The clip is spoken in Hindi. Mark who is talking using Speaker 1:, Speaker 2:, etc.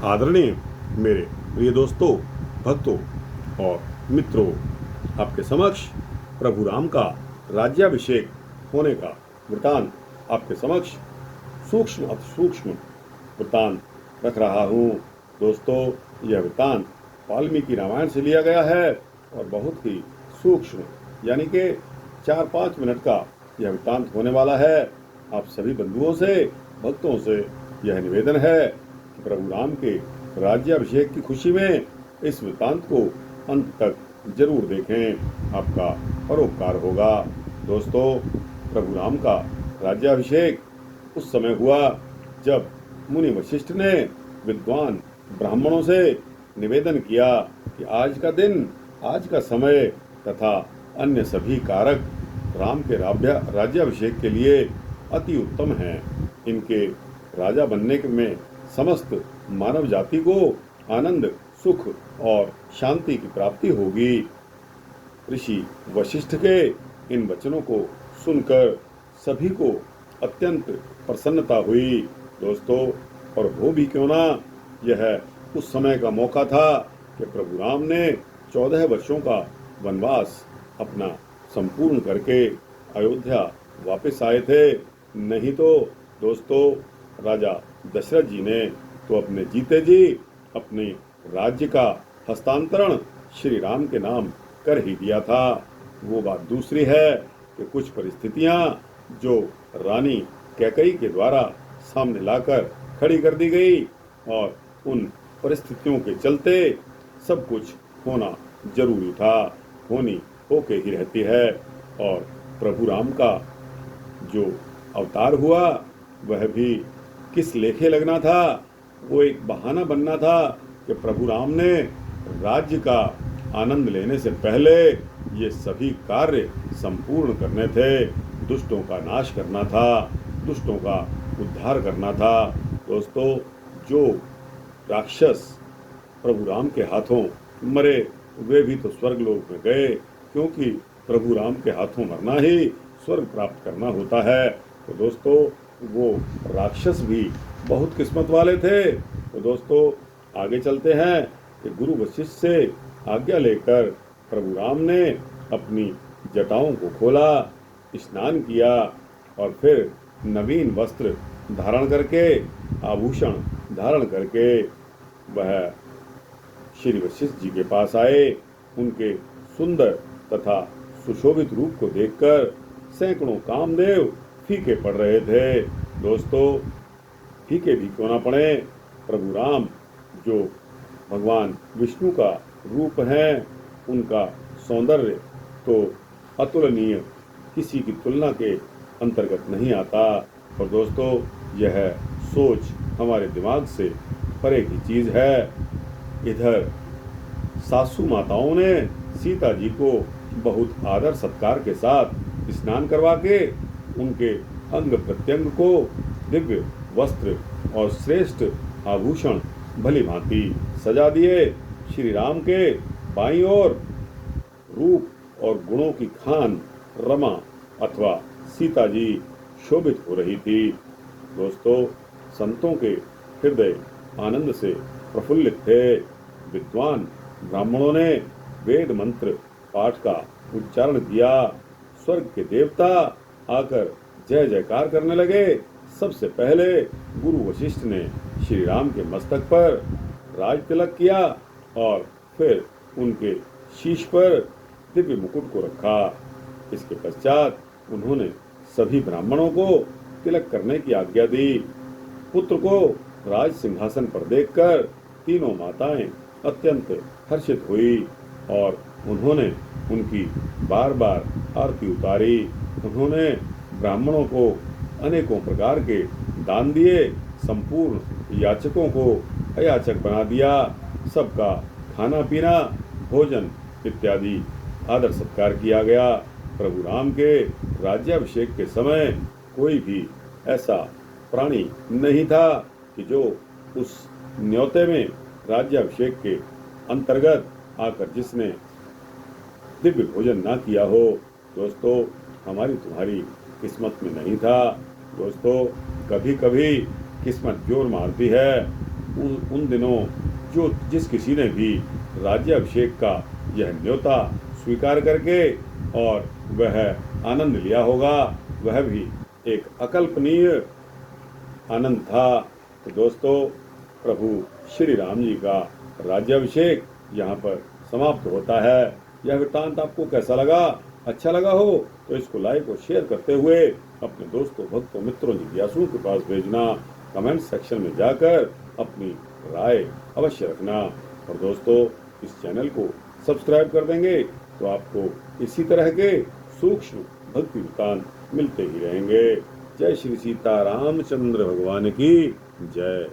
Speaker 1: आदरणीय मेरे प्रिय दोस्तों, भक्तों और मित्रों, आपके समक्ष प्रभु राम का राज्याभिषेक होने का वृतांत आपके समक्ष सूक्ष्म अति सूक्ष्म वृतांत रख रहा हूँ। दोस्तों, यह वृतांत वाल्मीकि रामायण से लिया गया है और बहुत ही सूक्ष्म यानी कि 4-5 मिनट का यह वृतांत होने वाला है। आप सभी बंधुओं से, भक्तों से यह निवेदन है कि प्रभु राम के राज्याभिषेक की खुशी में इस वृतांत को अंत तक जरूर देखें, आपका परोपकार होगा। दोस्तों, प्रभु राम का राज्याभिषेक उस समय हुआ जब मुनि वशिष्ठ ने विद्वान ब्राह्मणों से निवेदन किया कि आज का दिन, आज का समय तथा अन्य सभी कारक राम के राज्याभिषेक के लिए अति उत्तम हैं। इनके राजा बनने में समस्त मानव जाति को आनंद, सुख और शांति की प्राप्ति होगी। ऋषि वशिष्ठ के इन वचनों को सुनकर सभी को अत्यंत प्रसन्नता हुई। दोस्तों, और हो भी क्यों ना, यह उस समय का मौका था कि प्रभु राम ने 14 वर्षों का वनवास अपना संपूर्ण करके अयोध्या वापस आए थे। नहीं तो दोस्तों, राजा दशरथ जी ने तो अपने जीते जी अपने राज्य का हस्तांतरण श्री राम के नाम कर ही दिया था। वो बात दूसरी है कि कुछ परिस्थितियां जो रानी कैकेयी के द्वारा सामने लाकर खड़ी कर दी गई और उन परिस्थितियों के चलते सब कुछ होना जरूरी था, होनी होके ही रहती है। और प्रभु राम का जो अवतार हुआ वह भी किस लेखे लगना था, वो एक बहाना बनना था कि प्रभु राम ने राज्य का आनंद लेने से पहले ये सभी कार्य संपूर्ण करने थे। दुष्टों का नाश करना था, दुष्टों का उद्धार करना था। दोस्तों, जो राक्षस प्रभु राम के हाथों मरे वे भी तो स्वर्गलोक में गए, क्योंकि प्रभु राम के हाथों मरना ही स्वर्ग प्राप्त करना होता है। तो दोस्तों, वो राक्षस भी बहुत किस्मत वाले थे। तो दोस्तों, आगे चलते हैं कि गुरु वशिष्ठ से आज्ञा लेकर प्रभु राम ने अपनी जटाओं को खोला, स्नान किया और फिर नवीन वस्त्र धारण करके, आभूषण धारण करके वह श्री वशिष्ठ जी के पास आए। उनके सुंदर तथा सुशोभित रूप को देखकर सैकड़ों कामदेव फीके पड़ रहे थे। दोस्तों, फीके भी क्यों ना पड़े, प्रभु राम जो भगवान विष्णु का रूप है, उनका सौंदर्य तो अतुलनीय, किसी की तुलना के अंतर्गत नहीं आता। और दोस्तों, यह सोच हमारे दिमाग से परे की चीज है। इधर सासू माताओं ने सीता जी को बहुत आदर सत्कार के साथ स्नान करवा के उनके अंग प्रत्यंग को दिव्य वस्त्र और श्रेष्ठ आभूषण भली भांति सजा दिए। श्री राम के बाईं ओर रूप और गुणों की खान रमा अथवा सीता जी शोभित हो रही थी। दोस्तों, संतों के हृदय आनंद से प्रफुल्लित थे। विद्वान ब्राह्मणों ने वेद मंत्र पाठ का उच्चारण किया। स्वर्ग के देवता आकर जय जयकार करने लगे। सबसे पहले गुरु वशिष्ठ ने श्री राम के मस्तक पर राज तिलक किया और फिर उनके शीश पर दिव्य मुकुट को रखा। इसके पश्चात उन्होंने सभी ब्राह्मणों को तिलक करने की आज्ञा दी। पुत्र को राज सिंहासन पर देखकर तीनों माताएं अत्यंत हर्षित हुई और उन्होंने उनकी बार बार आरती उतारी। उन्होंने ब्राह्मणों को अनेकों प्रकार के दान दिए, संपूर्ण याचकों को अयाचक बना दिया। सबका खाना पीना, भोजन इत्यादि आदर सत्कार किया गया। प्रभु राम के राज्याभिषेक के समय कोई भी ऐसा प्राणी नहीं था कि जो उस न्योते में राज्याभिषेक के अंतर्गत आकर जिसने दिव्य भोजन ना किया हो। दोस्तों, हमारी तुम्हारी किस्मत में नहीं था। दोस्तों, कभी कभी किस्मत जोर मारती है। उन दिनों जिस किसी ने भी राज्याभिषेक का यह न्योता स्वीकार करके और वह आनंद लिया होगा, वह भी एक अकल्पनीय आनंद था। तो दोस्तों, प्रभु श्री राम जी का राज्याभिषेक यहाँ पर समाप्त होता है। यह वृत्तांत आपको कैसा लगा? अच्छा लगा हो तो इसको लाइक और शेयर करते हुए अपने दोस्तों, भक्तों, मित्रों, जिज्ञासुओं के पास भेजना। कमेंट सेक्शन में जाकर अपनी राय अवश्य रखना। और दोस्तों, इस चैनल को सब्सक्राइब कर देंगे तो आपको इसी तरह के सूक्ष्म भक्ति वृत्तांत मिलते ही रहेंगे। जय श्री सीता रामचंद्र भगवान की जय।